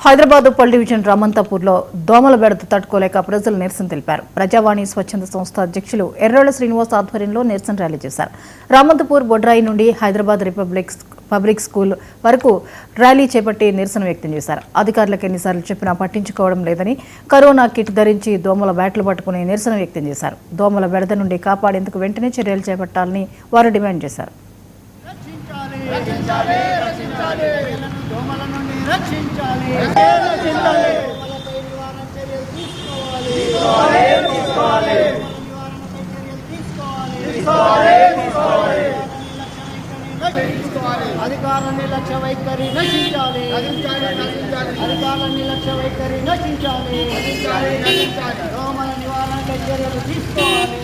హైదరాబాద్ పల్ డివిజన్ రామంతాపూర్లో దోమల బెడత తట్టుకోలేక ప్రజలు నిరసన తెలిపారు. ప్రజావాణి స్వచ్ఛంద సంస్థ అధ్యక్షులు ఎర్రోళ్ల శ్రీనివాస్ ఆధ్వర్యంలో నిరసన ర్యాలీ చేశారు. రామంతపూర్ బొడ్రాయి నుండి హైదరాబాద్ పబ్లిక్ స్కూల్ వరకు ర్యాలీ చేపట్టి నిరసన వ్యక్తం చేశారు. అధికారులకు ఎన్నిసార్లు చెప్పినా పట్టించుకోవడం లేదని, కరోనా కిట్ ధరించి దోమల బ్యాట్లు పట్టుకుని నిరసన వ్యక్తం చేశారు. దోమల బెడత నుండి కాపాడేందుకు వెంటనే చర్యలు చేపట్టాలని వారు డిమాండ్ చేశారు. అధికార నిర్లక్ష్య వైఖరి నశించాలి. అధికార నిర్లక్ష్య వైఖరి నశించాలి. దోమల నివారణ చర్యలు తీసుకోవాలి.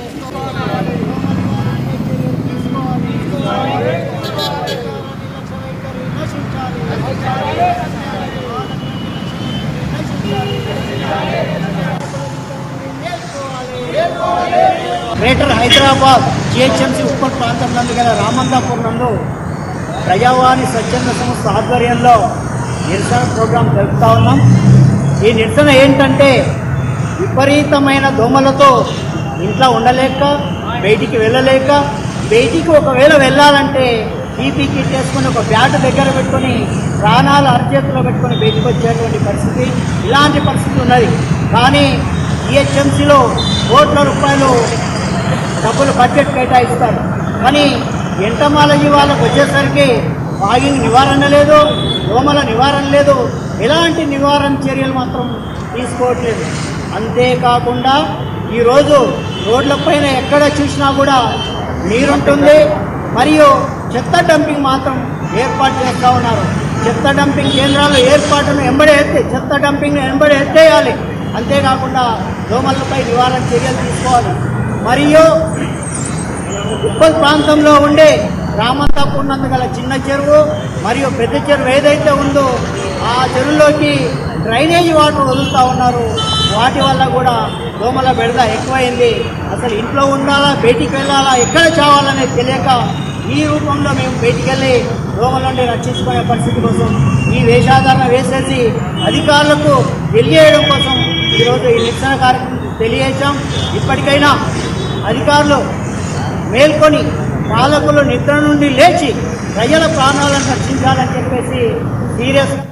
గ్రేటర్ హైదరాబాద్ జిహెచ్ఎంసీ ఉప్పల్ ప్రాంతం నందు గల రామంతాపూర్ నందు ప్రజావాణి స్వచ్ఛంద సంస్థ ఆధ్వర్యంలో నిరసన ప్రోగ్రాం జరుపుతూ ఉన్నాం. ఈ నిరసన ఏంటంటే, విపరీతమైన దోమలతో ఇంట్లో ఉండలేక, బయటికి వెళ్ళలేక, బయటికి ఒకవేళ వెళ్ళాలంటే పీపీ కిట్ వేసుకొని ఒక బ్యాట్ దగ్గర పెట్టుకొని ప్రాణాలు అరచేతిలో పెట్టుకొని బయటకు వచ్చేటువంటి పరిస్థితి, ఇలాంటి పరిస్థితి ఉన్నది. కానీ జిహెచ్ఎంసీలో కోట్ల రూపాయలు డబ్బులు బడ్జెట్ కేటాయిస్తారు. కానీ ఎంటమాలజీ వాళ్ళకు వచ్చేసరికి ఫాగింగ్ నివారణ లేదు, దోమల నివారణ లేదు, ఎలాంటి నివారణ చర్యలు మాత్రం తీసుకోవట్లేదు. అంతేకాకుండా ఈరోజు రోడ్లపైన ఎక్కడ చూసినా కూడా నీరుంటుంది, మరియు చెత్త డంపింగ్ మాత్రం ఏర్పాటు చేస్తూ ఉన్నారు. చెత్త డంపింగ్ కేంద్రాల ఏర్పాటును చెత్త డంపింగ్ను ఎత్తేయాలి. అంతేకాకుండా దోమలపై నివారణ చర్యలు తీసుకోవాలి. మరియు ఉప్పల్ ప్రాంతంలో ఉండే రామంతాపూర్ నందు గల చిన్న చెరువు మరియు పెద్ద చెరువు ఏదైతే ఉందో ఆ చెరువులోకి డ్రైనేజీ వాటర్ వదులుతూ ఉన్నారు. వాటి వల్ల కూడా దోమల బెడద ఎక్కువైంది. అసలు ఇంట్లో ఉండాలా, బయటికి వెళ్ళాలా, ఎక్కడ చావాలనేది తెలియక ఈ రూపంలో మేము బయటికి వెళ్ళి దోమల నుండి రక్షించుకునే పరిస్థితి కోసం ఈ వేషాధారణ వేసేసి అధికారులకు తెలియజేయడం కోసం ఈరోజు ఈ నిరసన కార్యక్రమం తెలియజేశాం. ఇప్పటికైనా అధికారులు మేల్కొని పాలకులు నిద్ర నుండి లేచి ప్రజల ప్రాణాలను రక్షించాలని చెప్పేసి సీరియస్గా